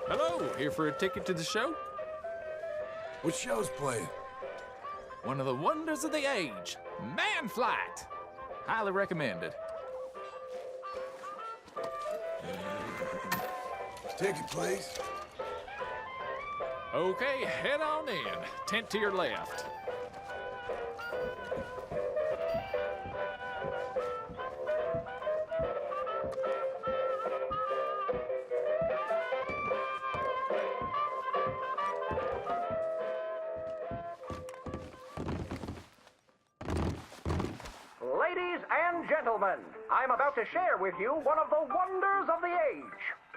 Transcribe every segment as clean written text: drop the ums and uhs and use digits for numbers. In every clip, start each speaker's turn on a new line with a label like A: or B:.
A: Hello, here for a ticket to the show?
B: What show's playing?
A: One of the wonders of the age, Man Flight. Highly recommended.
B: Ticket, please.
A: Okay, head on in. Tent to your left.
C: Ladies and gentlemen, I'm about to share with you one of the wonders of the age.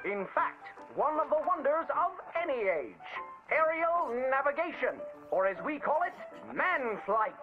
C: In fact, one of the wonders of any age. Aerial navigation, or as we call it, man flight.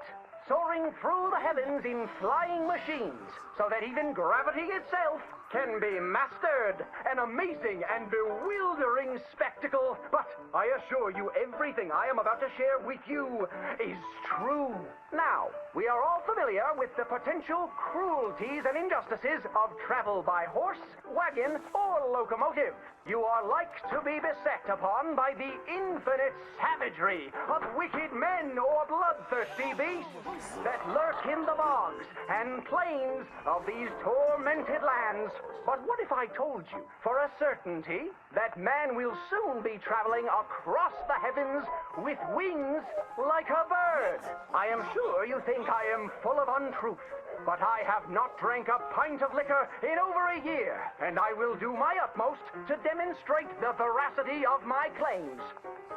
C: Soaring through the heavens in flying machines, so that even gravity itself can be mastered. An amazing and bewildering spectacle, but I assure you everything I am about to share with you is true. Now, we are all familiar with the potential cruelties and injustices of travel by horse, wagon, or locomotive. You are like to be beset upon by the infinite savagery of wicked men or bloodthirsty beasts that lurk in the bogs and plains of these tormented lands. But what if I told you, for a certainty, that man will soon be traveling across the heavens with wings like a bird? I am sure you think I am full of untruth, but I have not drank a pint of liquor in over a year, and I will do my utmost to demonstrate the veracity of my claims.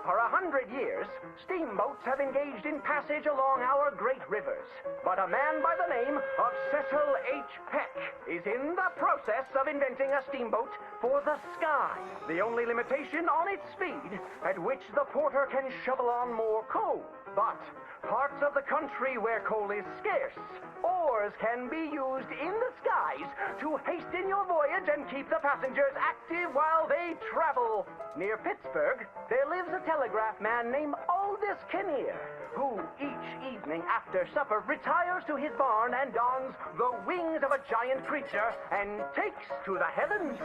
C: For 100 years, steamboats have engaged in passage along our great rivers. But a man by the name of Cecil H. Peck is in the process of inventing a steamboat for the sky. The only limitation on its speed, at which the porter can shovel on more coal. But parts of the country where coal is scarce, oars can be used in the skies to hasten your voyage and keep the passengers active while they travel. Near Pittsburgh, there lives a telegraph man named Aldous Kinnear, who each evening after supper retires to his barn and dons the wings of a giant creature and takes to the heavens.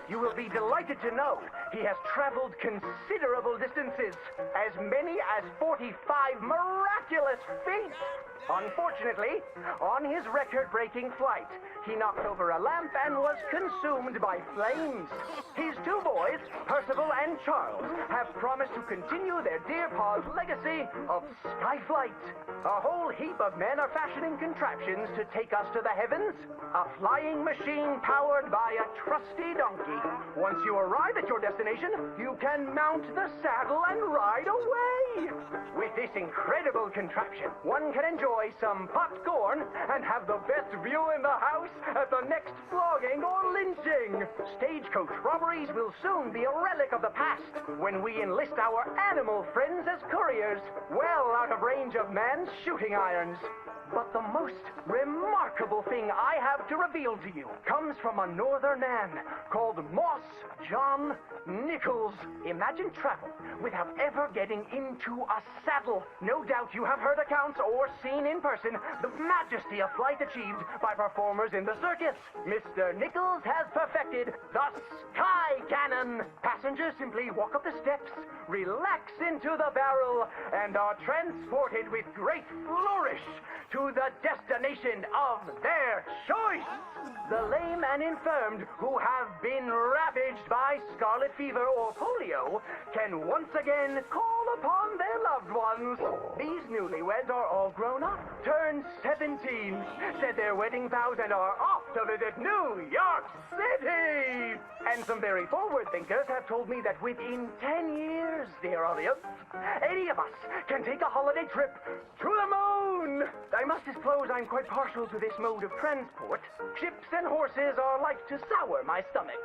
C: You will be delighted to know he has traveled considerable distances, as many as 45 miraculous feet. Unfortunately, on his record-breaking flight, he knocked over a lamp and was consumed by flames. His two boys, Percival and Charles, have promised to continue their dear pa's legacy of skyflight. A whole heap of men are fashioning contraptions to take us to the heavens. A flying machine powered by a trusty donkey. Once you arrive at your destination, you can mount the saddle and ride away. With this incredible contraption, one can enjoy some popcorn and have the best view in the house at the next flogging or lynching. Stagecoach robberies will soon be a relic of the past when we enlist our animal friends as couriers, well out of range of man's shooting irons. But the most remarkable thing I have to reveal to you comes from a northern man called Moss John Nichols. Imagine travel without ever getting into a saddle. No doubt you have heard accounts or seen in person the majesty of flight achieved by performers in the circus. Mr. Nichols has perfected the Sky Cannon. Passengers simply walk up the steps, relax into the barrel, and are transported with great flourish to the destination of their choice. The lame and infirmed who have been ravaged by scarlet fever or polio can once again call upon their loved ones. These newlyweds are all grown up, turned 17, said their wedding vows, and are off to visit New York City. And some very forward thinkers have told me that within 10 years, dear audience, any of us can take a holiday trip to the moon. I must disclose I'm quite partial to this mode of transport. Ships and horses are like to sour my stomach.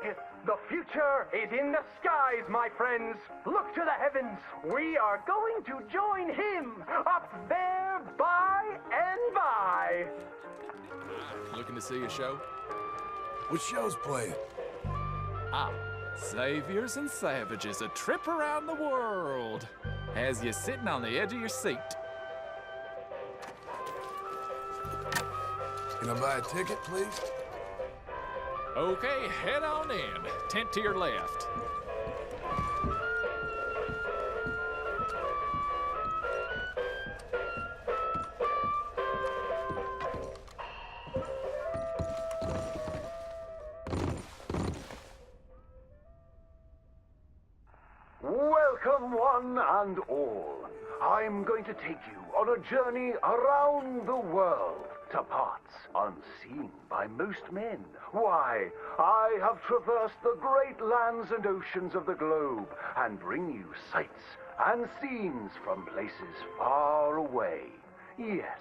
C: The future is in the skies, my friends. Look to the heavens. We are going to join him up there by and by.
A: Looking to see a show?
B: What show's playing?
A: Saviors and Savages, a trip around the world. Has you sitting on the edge of your seat.
B: Can I buy a ticket, please?
A: Okay, head on in. Tent to your left.
C: one and all. I'm going to take you on a journey around the world to parts unseen by most men. Why, I have traversed the great lands and oceans of the globe and bring you sights and scenes from places far away. Yes,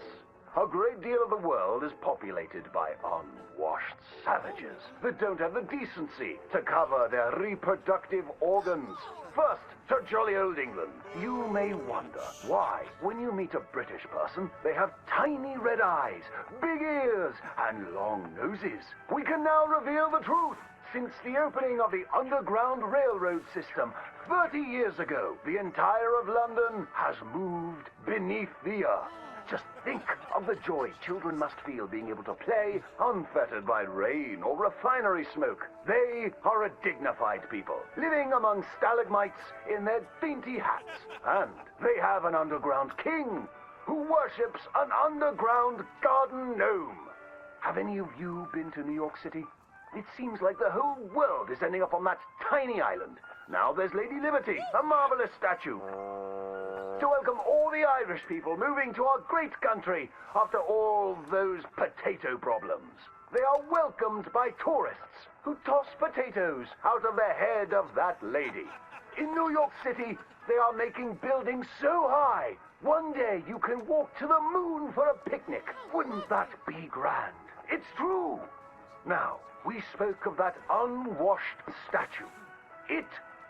C: a great deal of the world is populated by unwashed savages that don't have the decency to cover their reproductive organs. First, to jolly old England. You may wonder why, when you meet a British person, they have tiny red eyes, big ears, and long noses. We can now reveal the truth. Since the opening of the Underground Railroad system 30 years ago, the entire of London has moved beneath the earth. Just think of the joy children must feel being able to play unfettered by rain or refinery smoke. They are a dignified people, living among stalagmites in their dainty hats. And they have an underground king who worships an underground garden gnome. Have any of you been to New York City? It seems like the whole world is ending up on that tiny island. Now there's Lady Liberty, a marvelous statue. To welcome all the Irish people moving to our great country after all those potato problems. They are welcomed by tourists who toss potatoes out of the head of that lady. In New York City, they are making buildings so high, one day you can walk to the moon for a picnic. Wouldn't that be grand? It's true. Now, we spoke of that unwashed statue. It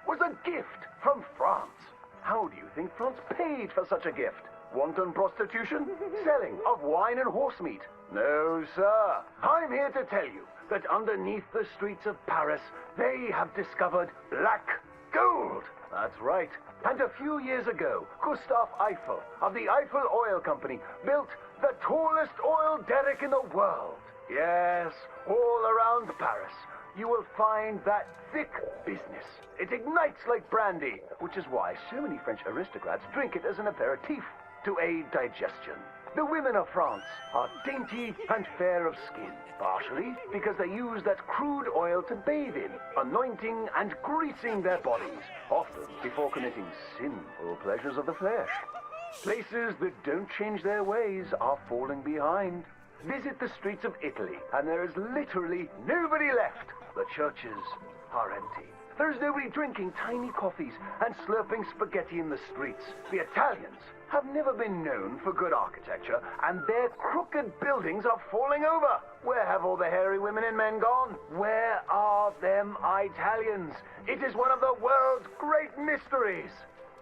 C: was a gift from France. How do you think France paid for such a gift? Wanton prostitution? Selling of wine and horse meat? No, sir. I'm here to tell you that underneath the streets of Paris, they have discovered black gold. That's right. And a few years ago, Gustave Eiffel of the Eiffel Oil Company built the tallest oil derrick in the world. Yes, all around Paris, you will find that thick business. It ignites like brandy, which is why so many French aristocrats drink it as an aperitif to aid digestion. The women of France are dainty and fair of skin, partially because they use that crude oil to bathe in, anointing and greasing their bodies, often before committing sinful pleasures of the flesh. Places that don't change their ways are falling behind. Visit the streets of Italy, and there is literally nobody left. The churches are empty. There is nobody drinking tiny coffees and slurping spaghetti in the streets. The Italians have never been known for good architecture, and their crooked buildings are falling over. Where have all the hairy women and men gone? Where are them Italians? It is one of the world's great mysteries.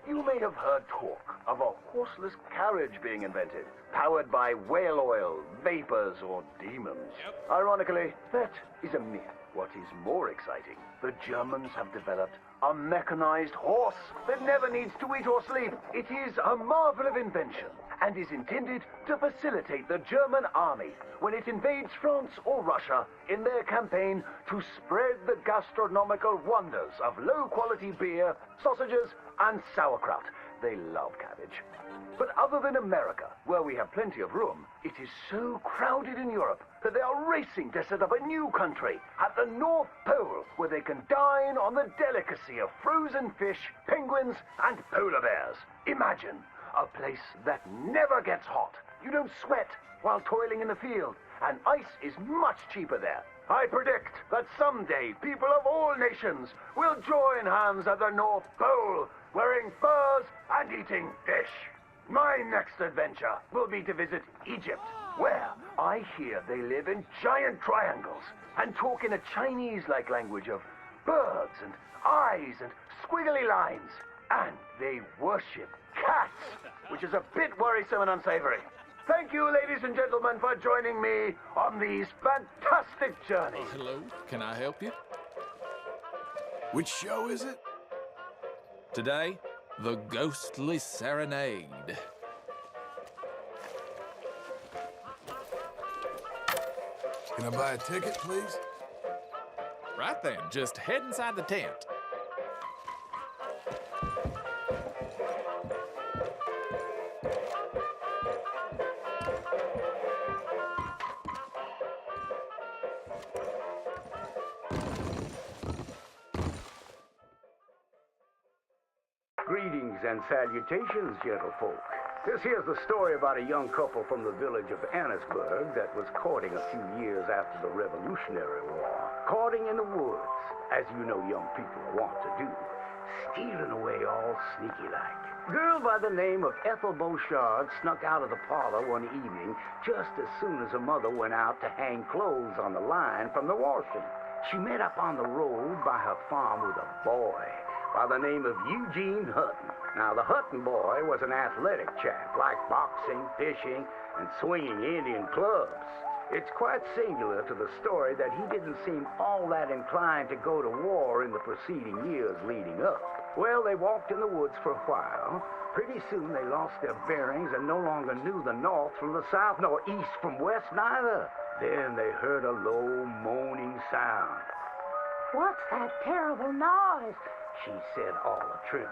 C: You may have heard talk of a horseless carriage being invented, powered by whale oil, vapors, or demons. Ironically, that is a myth. What is more exciting, the Germans have developed a mechanized horse that never needs to eat or sleep. It is a marvel of invention and is intended to facilitate the German army when it invades France or Russia in their campaign to spread the gastronomical wonders of low-quality beer, sausages, and sauerkraut. They love cabbage. But other than America, where we have plenty of room, it is so crowded in Europe that they are racing to set up a new country at the North Pole, where they can dine on the delicacy of frozen fish, penguins, and polar bears. Imagine a place that never gets hot. You don't sweat while toiling in the field, and ice is much cheaper there. I predict that someday people of all nations will join hands at the North Pole, wearing furs and eating fish. My next adventure will be to visit Egypt, where I hear they live in giant triangles and talk in a Chinese-like language of birds and eyes and squiggly lines. And they worship cats, which is a bit worrisome and unsavory. Thank you, ladies and gentlemen, for joining me on these fantastic journeys.
A: Hello, can I help you?
B: Which show is it?
A: Today, The Ghostly Serenade.
B: Can I buy a ticket, please?
A: Right then, just head inside the tent.
C: Greetings,
D: and salutations, gentlefolk. This here's the story about a young couple from the village of Annisburg that was courting a few years after the Revolutionary War. Courting in the woods, as you know young people want to do. Stealing away all sneaky-like. Girl by the name of Ethel Beauchard snuck out of the parlor one evening just as soon as her mother went out to hang clothes on the line from the washing. She met up on the road by her farm with a boy by the name of Eugene Hutton. Now, the Hutton boy was an athletic chap, liked boxing, fishing, and swinging Indian clubs. It's quite singular to the story that he didn't seem all that inclined to go to war in the preceding years leading up. Well, they walked in the woods for a while. Pretty soon they lost their bearings and no longer knew the north from the south, nor east from west neither. Then they heard a low moaning sound.
E: What's that terrible noise?
D: She said all a-trim.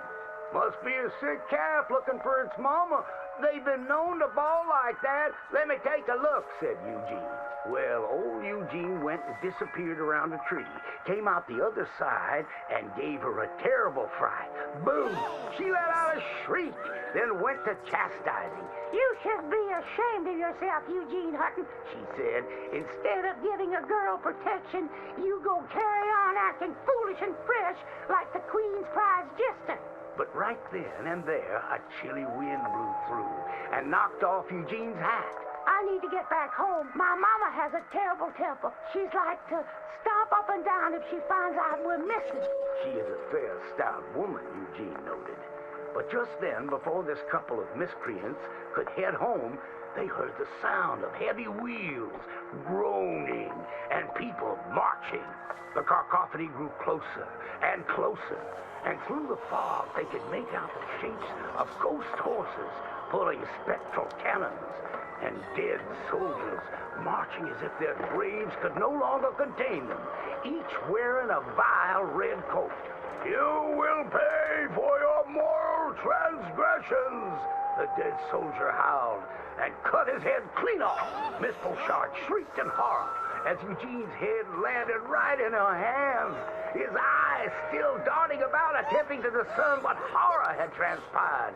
D: Must be a sick calf looking for its mama. They've been known to bawl like that. Let me take a look, said Eugene. Well, old Eugene went and disappeared around a tree, came out the other side, and gave her a terrible fright. Boom! She let out a shriek, then went to chastising.
E: You should be ashamed of yourself, Eugene Hutton,
D: She said,
E: Instead of giving a girl protection, you go carry on acting foolish and fresh like the Queen's prize jester.
D: But right then and there, a chilly wind blew through and knocked off Eugene's hat.
E: I need to get back home. My mama has a terrible temper. She's like to stomp up and down if she finds out we're missing.
D: She is a fair, stout woman, Eugene noted. But just then, before this couple of miscreants could head home, they heard the sound of heavy wheels, groaning, and people marching. The cacophony grew closer and closer, and through the fog they could make out the shapes of ghost horses pulling spectral cannons, and dead soldiers marching as if their graves could no longer contain them, each wearing a vile red coat. You will pay for your moral transgressions, the dead soldier howled, and cut his head clean off. Miss Beauchard shrieked in horror as Eugene's head landed right in her hands, his eyes still darting about, attempting to discern what horror had transpired.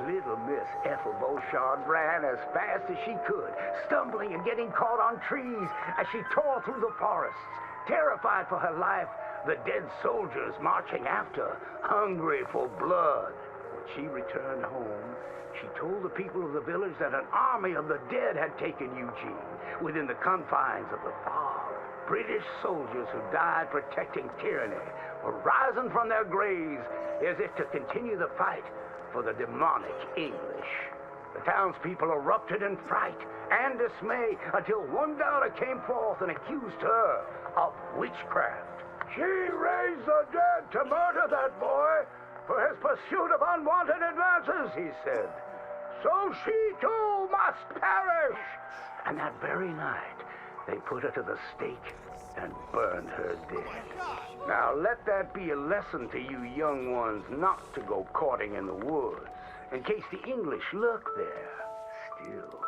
D: Little Miss Ethel Beauchard ran as fast as she could, stumbling and getting caught on trees as she tore through the forests, terrified for her life, the dead soldiers marching after, hungry for blood. When she returned home, she told the people of the village that an army of the dead had taken Eugene within the confines of the fog. British soldiers who died protecting tyranny were rising from their graves as if to continue the fight for the demonic English. The townspeople erupted in fright and dismay until one doubter came forth and accused her of witchcraft. She raised the dead to murder that boy for his pursuit of unwanted advances, he said. So she too must perish. And that very night, they put her to the stake and burned her dead. Now let that be a lesson to you young ones not to go courting in the woods, in case the English lurk there still.